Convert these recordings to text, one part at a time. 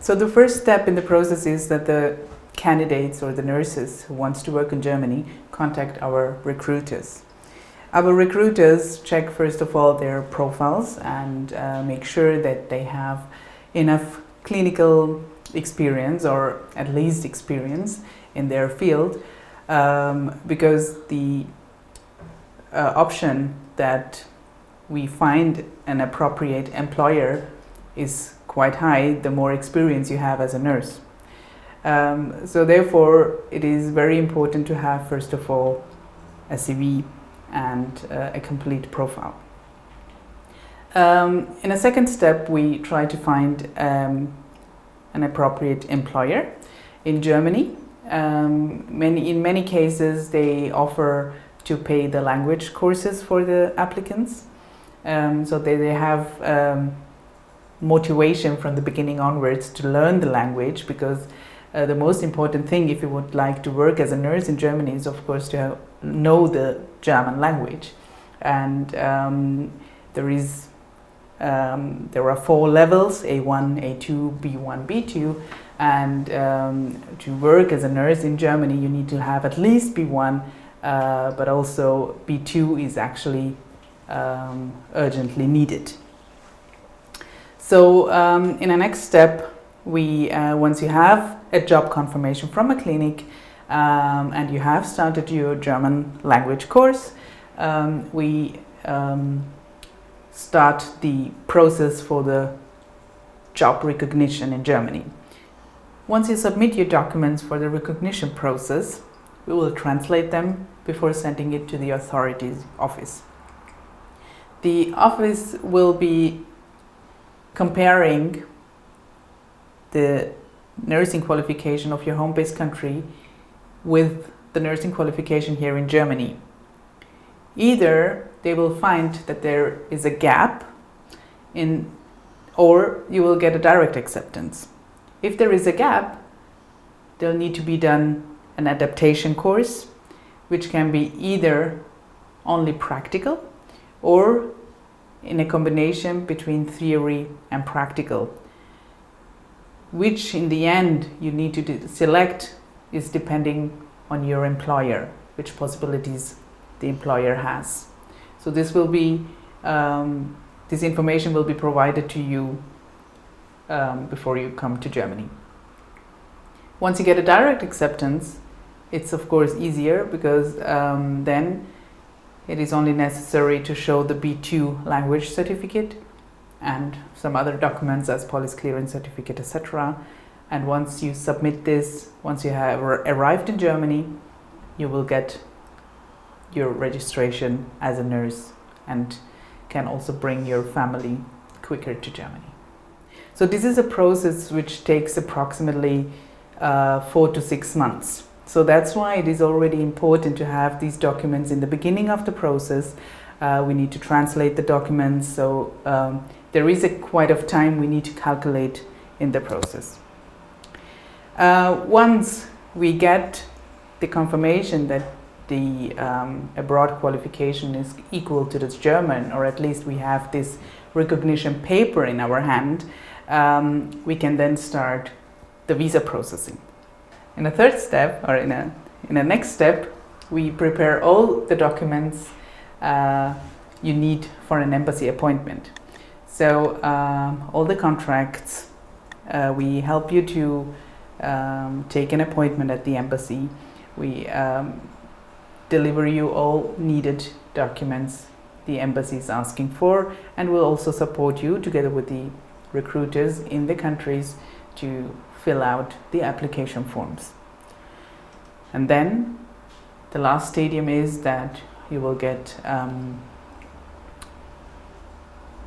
So the first step in the process is that the candidates or the nurses who wants to work in Germany contact our recruiters. Our recruiters check first of all their profiles and make sure that they have enough clinical experience or at least experience in their field, because the option that we find an appropriate employer is quite high the more experience you have as a nurse. So therefore it is very important to have first of all a CV and a complete profile. In a second step, we try to find an appropriate employer in Germany. In many cases they offer to pay the language courses for the applicants, so they have motivation from the beginning onwards to learn the language, because the most important thing if you would like to work as a nurse in Germany is of course to know the German language. And there are 4 levels: A1, A2, B1, B2, and to work as a nurse in Germany you need to have at least B1, but also B2 is actually urgently needed. So in the next step, we once you have a job confirmation from a clinic and you have started your German language course, we start the process for the job recognition in Germany. Once you submit your documents for the recognition process, we will translate them before sending it to the authorities office. The office will be comparing the nursing qualification of your home-based country with the nursing qualification here in Germany. Either they will find that there is a gap or you will get a direct acceptance. If there is a gap, there'll need to be done an adaptation course, which can be either only practical or in a combination between theory and practical. Which in the end you need to select is depending on your employer, which possibilities the employer has. So this will be, this information will be provided to you before you come to Germany. Once you get a direct acceptance, it's of course easier, because then it is only necessary to show the B2 language certificate and some other documents as police clearance certificate, etc. And once you submit this, once you have arrived in Germany, you will get your registration as a nurse and can also bring your family quicker to Germany. So this is a process which takes approximately 4 to 6 months. So that's why it is already important to have these documents in the beginning of the process. We need to translate the documents, so there is quite of time we need to calculate in the process. Once we get the confirmation that the abroad qualification is equal to the German, or at least we have this recognition paper in our hand, we can then start the visa processing. In the third step, or in a next step, we prepare all the documents you need for an embassy appointment. So all the contracts, we help you to take an appointment at the embassy. We deliver you all needed documents the embassy is asking for, and we'll also support you together with the recruiters in the countries to fill out the application forms. And then the last stadium is that you will get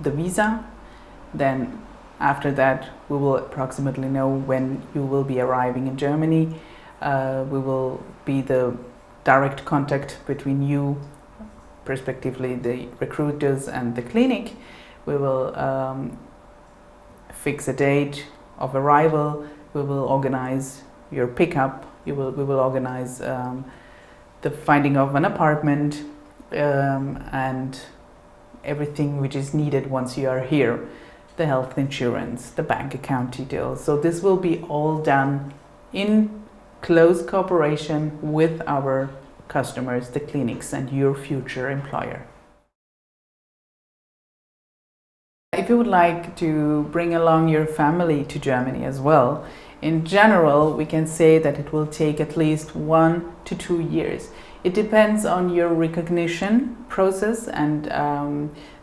the visa. Then after that we will approximately know when you will be arriving in Germany. We will be the direct contact between you, respectively the recruiters and the clinic. We will fix a date of arrival. We will organize your pickup. We will organize the finding of an apartment and everything which is needed once you are here. the health insurance, the bank account details. So this will be all done in close cooperation with our customers, the clinics, and your future employer. If you would like to bring along your family to Germany as well, in general, we can say that it will take at least 1 to 2 years. It depends on your recognition process and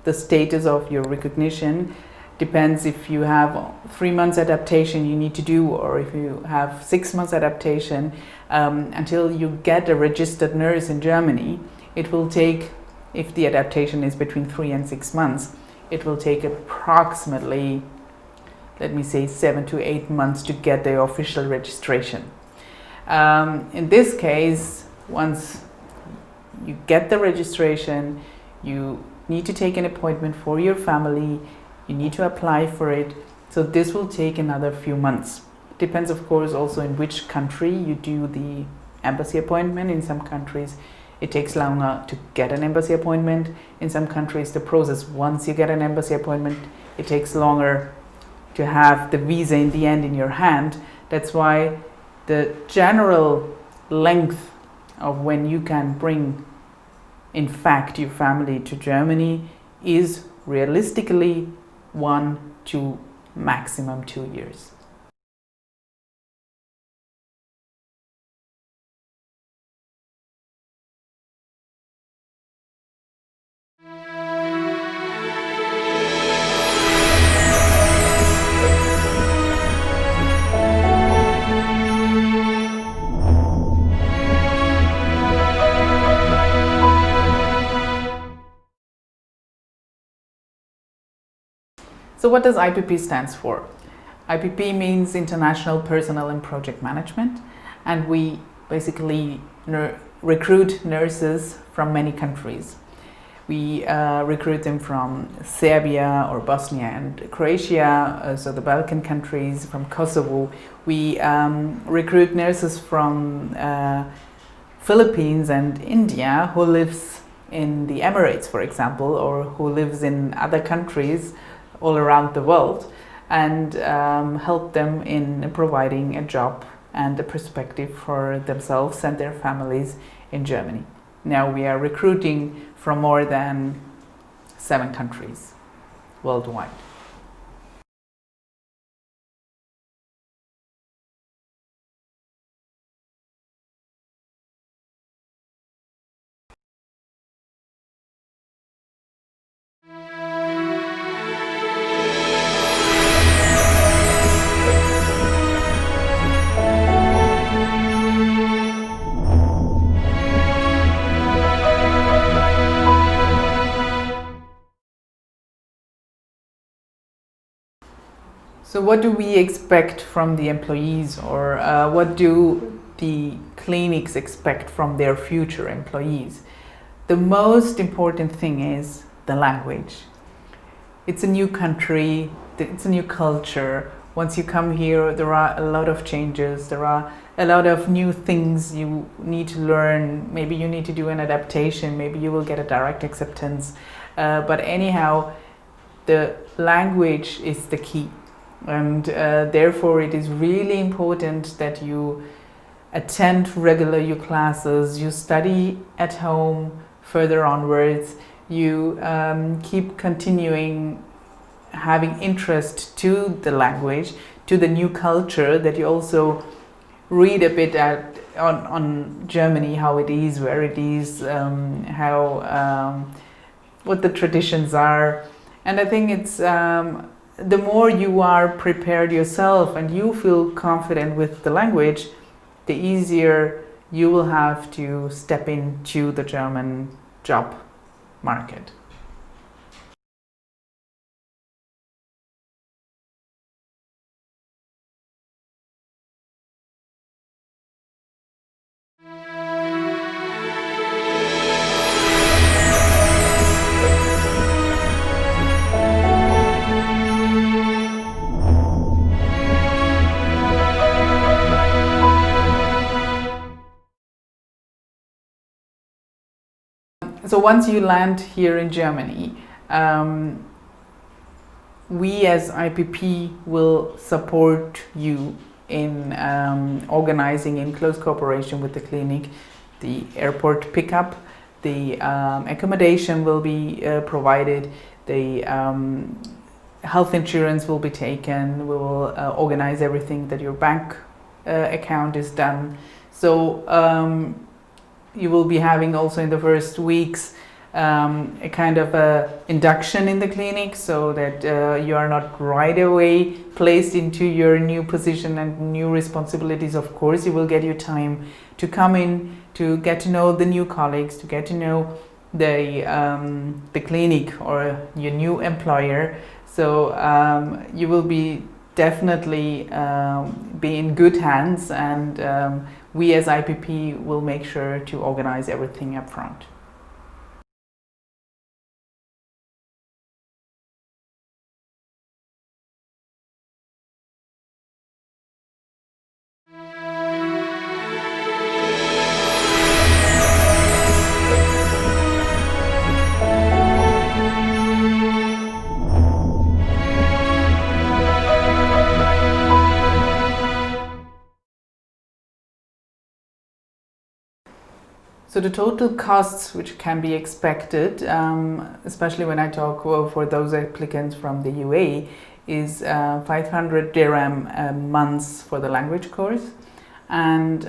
the status of your recognition. Depends if you have 3 months adaptation you need to do, or if you have 6 months adaptation. Until you get a registered nurse in Germany, it will take, if the adaptation is between 3 and 6 months, it will take approximately, let me say, 7 to 8 months to get the official registration. In this case, once you get the registration, you need to take an appointment for your family, you need to apply for it, so this will take another few months. Depends, of course, also in which country you do the embassy appointment. In some countries it takes longer to get an embassy appointment. In some countries the process, once you get an embassy appointment, it takes longer to have the visa in the end in your hand. That's why the general length of when you can bring, in fact, your family to Germany is realistically 1 to maximum 2 years. So what does IPP stands for? IPP means International Personnel and Project Management, and we basically recruit nurses from many countries. We recruit them from Serbia or Bosnia and Croatia, so the Balkan countries, from Kosovo. We recruit nurses from Philippines and India who lives in the Emirates, for example, or who lives in other countries all around the world, and help them in providing a job and a perspective for themselves and their families in Germany. Now we are recruiting from more than 7 countries worldwide. So what do we expect from the employees, or what do the clinics expect from their future employees? The most important thing is the language. It's a new country, it's a new culture. Once you come here, there are a lot of changes, there are a lot of new things you need to learn. Maybe you need to do an adaptation, maybe you will get a direct acceptance. But anyhow, the language is the key. And therefore it is really important that you attend regular your classes, you study at home further onwards, you keep continuing having interest to the language, to the new culture, that you also read a bit on Germany, how it is, where it is, what the traditions are. And I think it's the more you are prepared yourself and you feel confident with the language, the easier you will have to step into the German job market. So once you land here in Germany, we as IPP will support you in organizing in close cooperation with the clinic the airport pickup. The accommodation will be provided, the health insurance will be taken, we will organize everything that your bank account is done. So you will be having also in the first weeks a kind of a induction in the clinic, so that you are not right away placed into your new position and new responsibilities. Of course, you will get your time to come in, to get to know the new colleagues, to get to know the clinic or your new employer. So you will be definitely be in good hands, and we as IPP will make sure to organize everything up front. So the total costs which can be expected, especially when I talk for those applicants from the UAE, is 500 dirham a month for the language course, and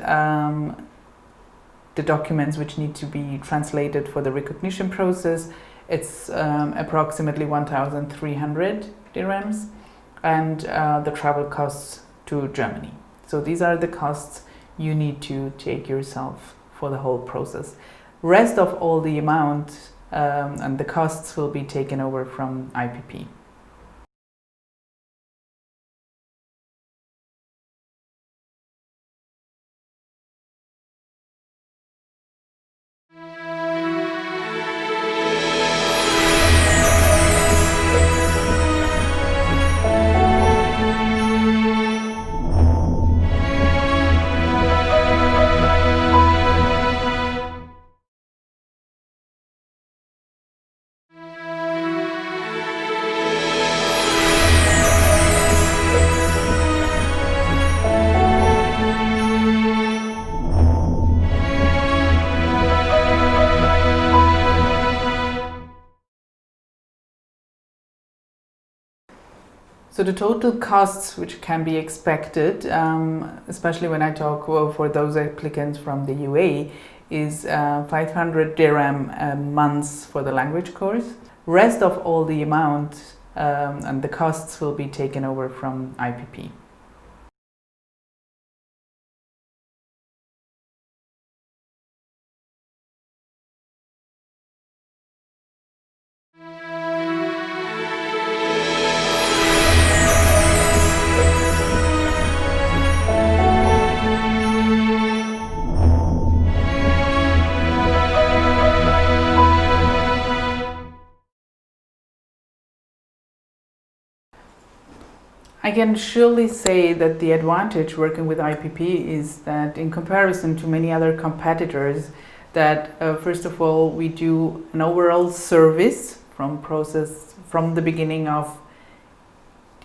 the documents which need to be translated for the recognition process, it's approximately 1,300 dirhams, and the travel costs to Germany. So these are the costs you need to take yourself for the whole process. Rest of all the amount and the costs will be taken over from IPP. So the total costs which can be expected, especially when I talk for those applicants from the UAE, is 500 dirham a month for the language course. Rest of all the amount and the costs will be taken over from IPP. I can surely say that the advantage working with IPP is that in comparison to many other competitors, that first of all we do an overall service from the beginning of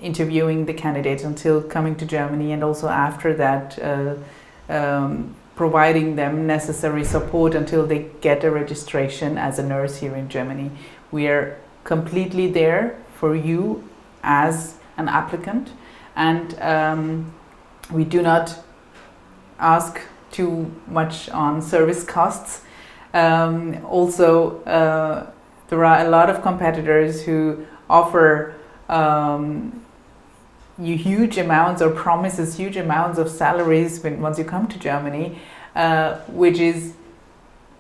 interviewing the candidates until coming to Germany, and also after that providing them necessary support until they get a registration as a nurse here in Germany. We are completely there for you as an applicant, and we do not ask too much on service costs. Also, there are a lot of competitors who offer you huge amounts or promises huge amounts of salaries once you come to Germany, which is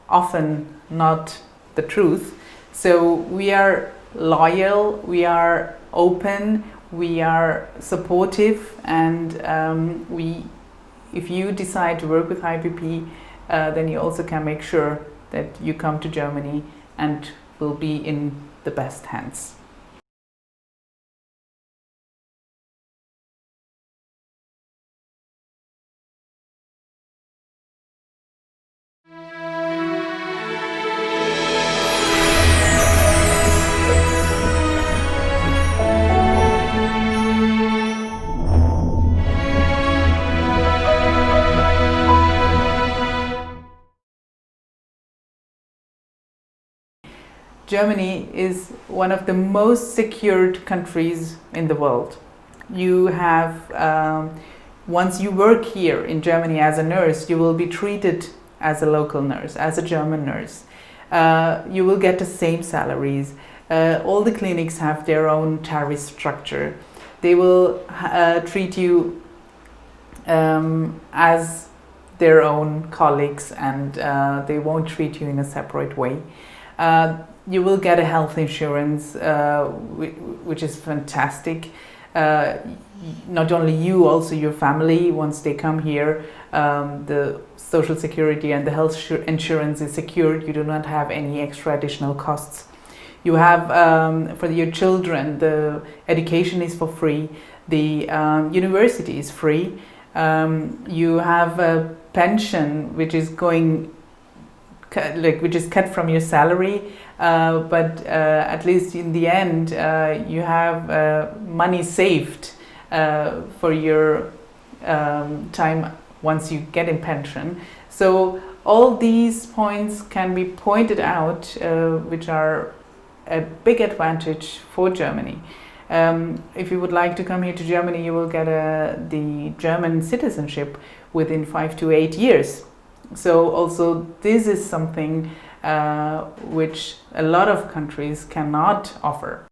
often not the truth. So we are loyal, we are open, we are supportive, and if you decide to work with IPP, then you also can make sure that you come to Germany and will be in the best hands. Germany is one of the most secured countries in the world. You have, once you work here in Germany as a nurse, you will be treated as a local nurse, as a German nurse. You will get the same salaries. All the clinics have their own tariff structure. They will treat you as their own colleagues, and they won't treat you in a separate way. You will get a health insurance, which is fantastic. Not only you, also your family, once they come here, the social security and the health insurance is secured. You do not have any extra additional costs. You have, for your children, the education is for free, the university is free. You have a pension which is which is cut from your salary, but at least in the end you have money saved for your time once you get in pension. So all these points can be pointed out, which are a big advantage for Germany. If you would like to come here to Germany, you will get the German citizenship within 5 to 8 years. So also this is something which a lot of countries cannot offer.